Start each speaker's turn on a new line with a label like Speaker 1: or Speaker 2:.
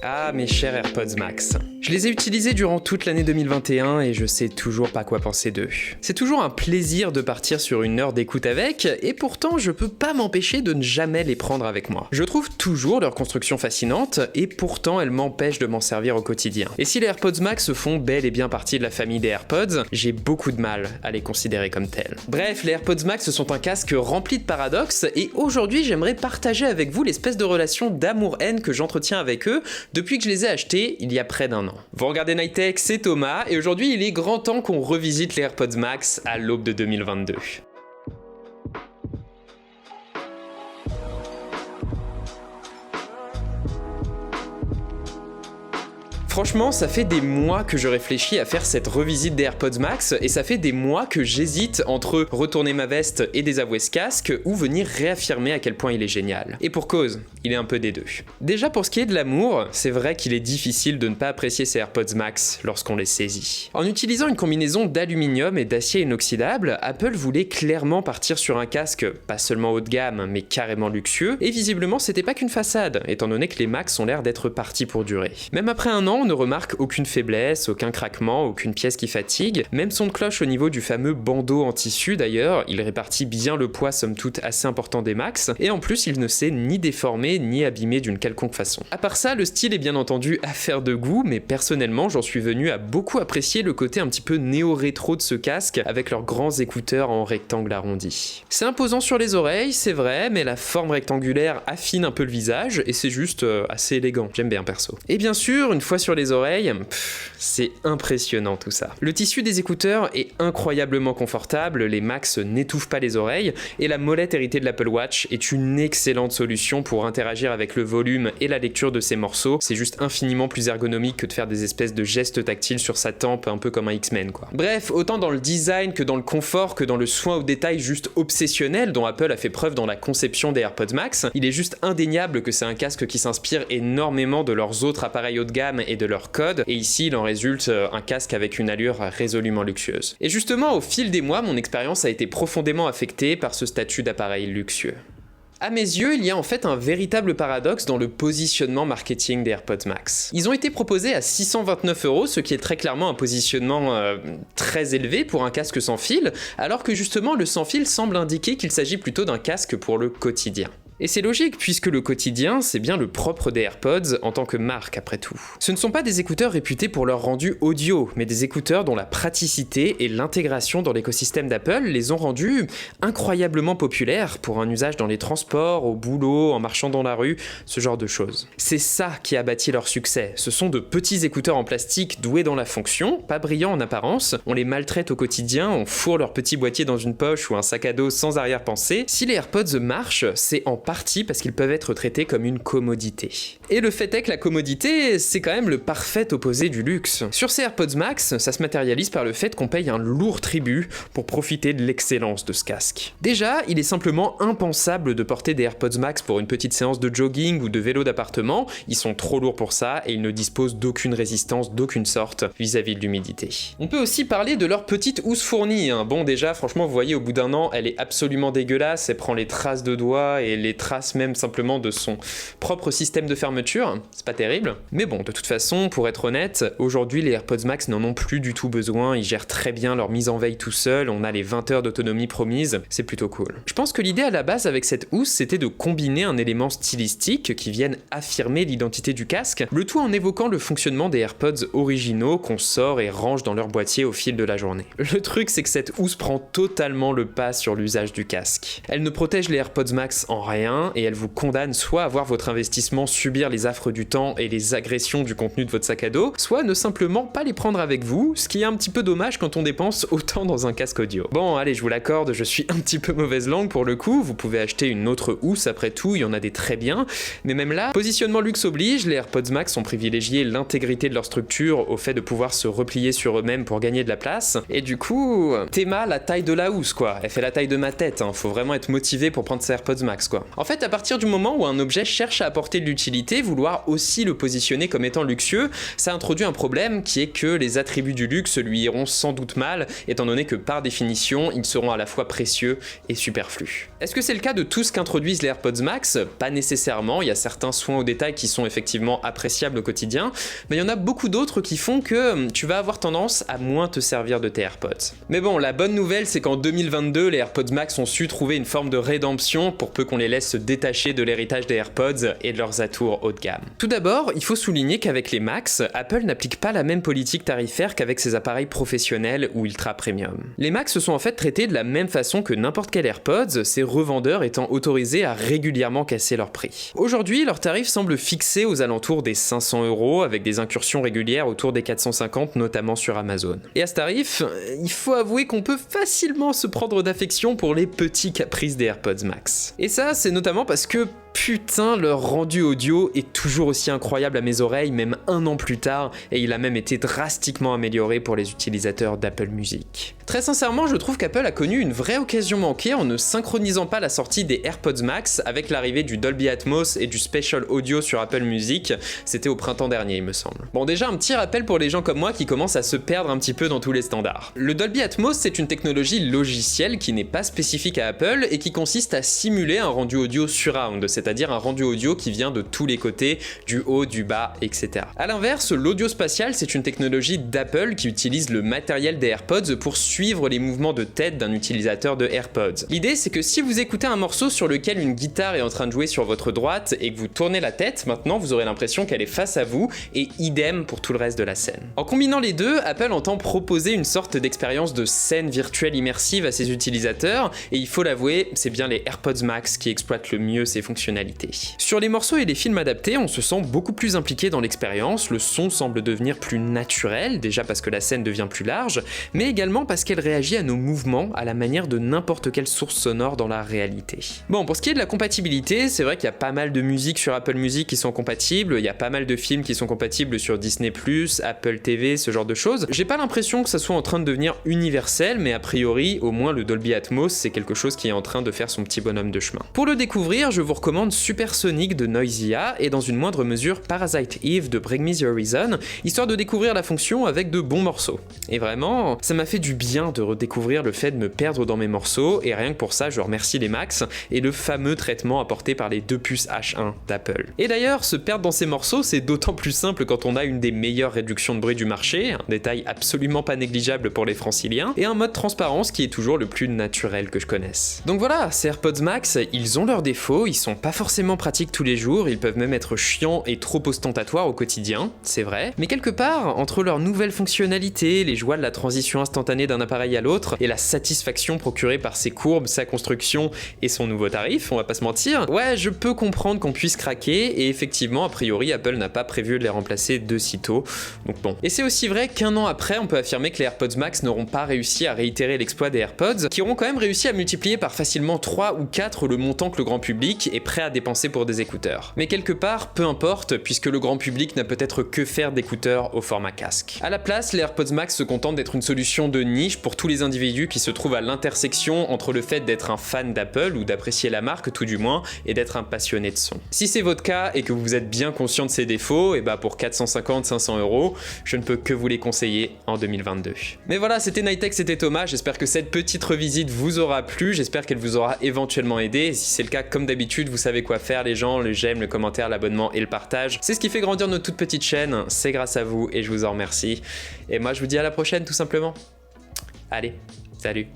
Speaker 1: Ah, mes chers AirPods Max. Je les ai utilisés durant toute l'année 2021 et je sais toujours pas quoi penser d'eux. C'est toujours un plaisir de partir sur une heure d'écoute avec, et pourtant je peux pas m'empêcher de ne jamais les prendre avec moi. Je trouve toujours leur construction fascinante, et pourtant elles m'empêchent de m'en servir au quotidien. Et si les AirPods Max font bel et bien partie de la famille des AirPods, j'ai beaucoup de mal à les considérer comme tels. Bref, les AirPods Max sont un casque rempli de paradoxes, et aujourd'hui j'aimerais partager avec vous l'espèce de relation d'amour-haine que j'entretiens avec eux depuis que je les ai achetés il y a près d'un an. Vous regardez Night Tech, c'est Thomas, et aujourd'hui il est grand temps qu'on revisite les AirPods Max à l'aube de 2022. Franchement, ça fait des mois que je réfléchis à faire cette revisite des AirPods Max, et ça fait des mois que j'hésite entre retourner ma veste et désavouer ce casque, ou venir réaffirmer à quel point il est génial. Et pour cause, il est un peu des deux. Déjà pour ce qui est de l'amour, c'est vrai qu'il est difficile de ne pas apprécier ces AirPods Max lorsqu'on les saisit. En utilisant une combinaison d'aluminium et d'acier inoxydable, Apple voulait clairement partir sur un casque pas seulement haut de gamme, mais carrément luxueux, et visiblement c'était pas qu'une façade, étant donné que les Max ont l'air d'être partis pour durer. Même après un an, on ne remarque aucune faiblesse, aucun craquement, aucune pièce qui fatigue, même son de cloche au niveau du fameux bandeau en tissu d'ailleurs, il répartit bien le poids somme toute assez important des Max, et en plus il ne s'est ni déformé ni abîmé d'une quelconque façon. À part ça, le style est bien entendu affaire de goût, mais personnellement j'en suis venu à beaucoup apprécier le côté un petit peu néo-rétro de ce casque, avec leurs grands écouteurs en rectangle arrondi. C'est imposant sur les oreilles, c'est vrai, mais la forme rectangulaire affine un peu le visage, et c'est juste assez élégant, j'aime bien perso. Et bien sûr, une fois sur les oreilles, c'est impressionnant tout ça. Le tissu des écouteurs est incroyablement confortable, les Max n'étouffent pas les oreilles, et la molette héritée de l'Apple Watch est une excellente solution pour interagir avec le volume et la lecture de ces morceaux. C'est juste infiniment plus ergonomique que de faire des espèces de gestes tactiles sur sa tempe, un peu comme un X-Men quoi. Bref, autant dans le design que dans le confort, que dans le soin au détail juste obsessionnel dont Apple a fait preuve dans la conception des AirPods Max, il est juste indéniable que c'est un casque qui s'inspire énormément de leurs autres appareils haut de gamme et de leur code, et ici il en résulte un casque avec une allure résolument luxueuse. Et justement, au fil des mois, mon expérience a été profondément affectée par ce statut d'appareil luxueux. À mes yeux, il y a en fait un véritable paradoxe dans le positionnement marketing des AirPods Max. Ils ont été proposés à 629 €, ce qui est très clairement un positionnement très élevé pour un casque sans fil, alors que justement le sans fil semble indiquer qu'il s'agit plutôt d'un casque pour le quotidien. Et c'est logique, puisque le quotidien, c'est bien le propre des AirPods en tant que marque après tout. Ce ne sont pas des écouteurs réputés pour leur rendu audio, mais des écouteurs dont la praticité et l'intégration dans l'écosystème d'Apple les ont rendus incroyablement populaires pour un usage dans les transports, au boulot, en marchant dans la rue, ce genre de choses. C'est ça qui a bâti leur succès. Ce sont de petits écouteurs en plastique doués dans la fonction, pas brillants en apparence, on les maltraite au quotidien, on fourre leur petit boîtier dans une poche ou un sac à dos sans arrière-pensée. Si les AirPods marchent, c'est en partie parce qu'ils peuvent être traités comme une commodité. Et le fait est que la commodité, c'est quand même le parfait opposé du luxe. Sur ces AirPods Max, ça se matérialise par le fait qu'on paye un lourd tribut pour profiter de l'excellence de ce casque. Déjà, il est simplement impensable de porter des AirPods Max pour une petite séance de jogging ou de vélo d'appartement, ils sont trop lourds pour ça et ils ne disposent d'aucune résistance d'aucune sorte vis-à-vis de l'humidité. On peut aussi parler de leur petite housse fournie, hein. Bon déjà, franchement, vous voyez, au bout d'un an, elle est absolument dégueulasse, elle prend les traces de doigts et les traces même simplement de son propre système de fermeture, c'est pas terrible. Mais bon, de toute façon, pour être honnête, aujourd'hui les AirPods Max n'en ont plus du tout besoin, ils gèrent très bien leur mise en veille tout seuls, on a les 20 heures d'autonomie promises, c'est plutôt cool. Je pense que l'idée à la base avec cette housse, c'était de combiner un élément stylistique qui vienne affirmer l'identité du casque, le tout en évoquant le fonctionnement des AirPods originaux qu'on sort et range dans leur boîtier au fil de la journée. Le truc, c'est que cette housse prend totalement le pas sur l'usage du casque. Elle ne protège les AirPods Max en rien, et elle vous condamne soit à voir votre investissement subir les affres du temps et les agressions du contenu de votre sac à dos, soit ne simplement pas les prendre avec vous, ce qui est un petit peu dommage quand on dépense autant dans un casque audio. Bon, allez, je vous l'accorde, je suis un petit peu mauvaise langue pour le coup, vous pouvez acheter une autre housse après tout, il y en a des très bien, mais même là, positionnement luxe oblige, les AirPods Max ont privilégié l'intégrité de leur structure au fait de pouvoir se replier sur eux-mêmes pour gagner de la place, et du coup, Théma, la taille de la housse quoi, elle fait la taille de ma tête, hein. Faut vraiment être motivé pour prendre ces AirPods Max quoi. En fait, à partir du moment où un objet cherche à apporter de l'utilité, vouloir aussi le positionner comme étant luxueux, ça introduit un problème qui est que les attributs du luxe lui iront sans doute mal, étant donné que par définition, ils seront à la fois précieux et superflus. Est-ce que c'est le cas de tout ce qu'introduisent les AirPods Max? Pas nécessairement, il y a certains soins au détail qui sont effectivement appréciables au quotidien, mais il y en a beaucoup d'autres qui font que tu vas avoir tendance à moins te servir de tes AirPods. Mais bon, la bonne nouvelle, c'est qu'en 2022, les AirPods Max ont su trouver une forme de rédemption pour peu qu'on les laisse se détacher de l'héritage des AirPods et de leurs atours haut de gamme. Tout d'abord, il faut souligner qu'avec les Max, Apple n'applique pas la même politique tarifaire qu'avec ses appareils professionnels ou ultra premium. Les Max sont en fait traités de la même façon que n'importe quel AirPods, ces revendeurs étant autorisés à régulièrement casser leur prix. Aujourd'hui, leur tarif semble fixé aux alentours des 500 € avec des incursions régulières autour des 450, notamment sur Amazon. Et à ce tarif, il faut avouer qu'on peut facilement se prendre d'affection pour les petits caprices des AirPods Max. Et ça, c'est notamment parce que putain, leur rendu audio est toujours aussi incroyable à mes oreilles, même un an plus tard, et il a même été drastiquement amélioré pour les utilisateurs d'Apple Music. Très sincèrement, je trouve qu'Apple a connu une vraie occasion manquée en ne synchronisant pas la sortie des AirPods Max avec l'arrivée du Dolby Atmos et du Spatial Audio sur Apple Music, c'était au printemps dernier il me semble. Bon, déjà un petit rappel pour les gens comme moi qui commencent à se perdre un petit peu dans tous les standards. Le Dolby Atmos, c'est une technologie logicielle qui n'est pas spécifique à Apple et qui consiste à simuler un rendu audio surround, c'est-à-dire un rendu audio qui vient de tous les côtés, du haut, du bas, etc. A l'inverse, l'audio spatial, c'est une technologie d'Apple qui utilise le matériel des AirPods pour suivre les mouvements de tête d'un utilisateur de AirPods. L'idée, c'est que si vous écoutez un morceau sur lequel une guitare est en train de jouer sur votre droite et que vous tournez la tête, maintenant vous aurez l'impression qu'elle est face à vous, et idem pour tout le reste de la scène. En combinant les deux, Apple entend proposer une sorte d'expérience de scène virtuelle immersive à ses utilisateurs, et il faut l'avouer, c'est bien les AirPods Max qui exploitent le mieux ces fonctionnalités. Sur les morceaux et les films adaptés, on se sent beaucoup plus impliqué dans l'expérience, le son semble devenir plus naturel, déjà parce que la scène devient plus large, mais également parce qu'elle réagit à nos mouvements à la manière de n'importe quelle source sonore dans la réalité. Bon, pour ce qui est de la compatibilité, c'est vrai qu'il y a pas mal de musiques sur Apple Music qui sont compatibles, il y a pas mal de films qui sont compatibles sur Disney+, Apple TV, ce genre de choses. J'ai pas l'impression que ça soit en train de devenir universel, mais a priori, au moins le Dolby Atmos, c'est quelque chose qui est en train de faire son petit bonhomme de chemin. Pour le découvrir, je vous recommande Supersonic de Noisia et dans une moindre mesure Parasite Eve de Bring Me The Horizon, histoire de découvrir la fonction avec de bons morceaux. Et vraiment, ça m'a fait du bien de redécouvrir le fait de me perdre dans mes morceaux, et rien que pour ça, je remercie les Max et le fameux traitement apporté par les deux puces H1 d'Apple. Et d'ailleurs, se perdre dans ces morceaux, c'est d'autant plus simple quand on a une des meilleures réductions de bruit du marché, un détail absolument pas négligeable pour les franciliens, et un mode transparence qui est toujours le plus naturel que je connaisse. Donc voilà, ces AirPods Max, ils ont leurs défauts, ils sont pas forcément pratiques tous les jours, ils peuvent même être chiants et trop ostentatoires au quotidien, c'est vrai, mais quelque part, entre leurs nouvelles fonctionnalités, les joies de la transition instantanée d'un appareil à l'autre, et la satisfaction procurée par ses courbes, sa construction et son nouveau tarif, on va pas se mentir, ouais, je peux comprendre qu'on puisse craquer, et effectivement, a priori, Apple n'a pas prévu de les remplacer de sitôt, donc bon. Et c'est aussi vrai qu'un an après, on peut affirmer que les AirPods Max n'auront pas réussi à réitérer l'exploit des AirPods, qui auront quand même réussi à multiplier par facilement 3 ou 4 le montant que le grand public est prêt à dépenser pour des écouteurs. Mais quelque part, peu importe, puisque le grand public n'a peut-être que faire d'écouteurs au format casque. À la place, les AirPods Max se contentent d'être une solution de niche pour tous les individus qui se trouvent à l'intersection entre le fait d'être un fan d'Apple, ou d'apprécier la marque tout du moins, et d'être un passionné de son. Si c'est votre cas et que vous êtes bien conscient de ses défauts, et bah pour 450-500 €, je ne peux que vous les conseiller en 2022. Mais voilà, c'était Nighttech, c'était Thomas, j'espère que cette petite revisite vous aura plu, j'espère qu'elle vous aura éventuellement aidé, et si c'est le cas, comme d'habitude, vous savez quoi faire les gens, le j'aime, le commentaire, l'abonnement et le partage. C'est ce qui fait grandir notre toute petite chaîne, c'est grâce à vous et je vous en remercie. Et moi je vous dis à la prochaine tout simplement. Allez, salut.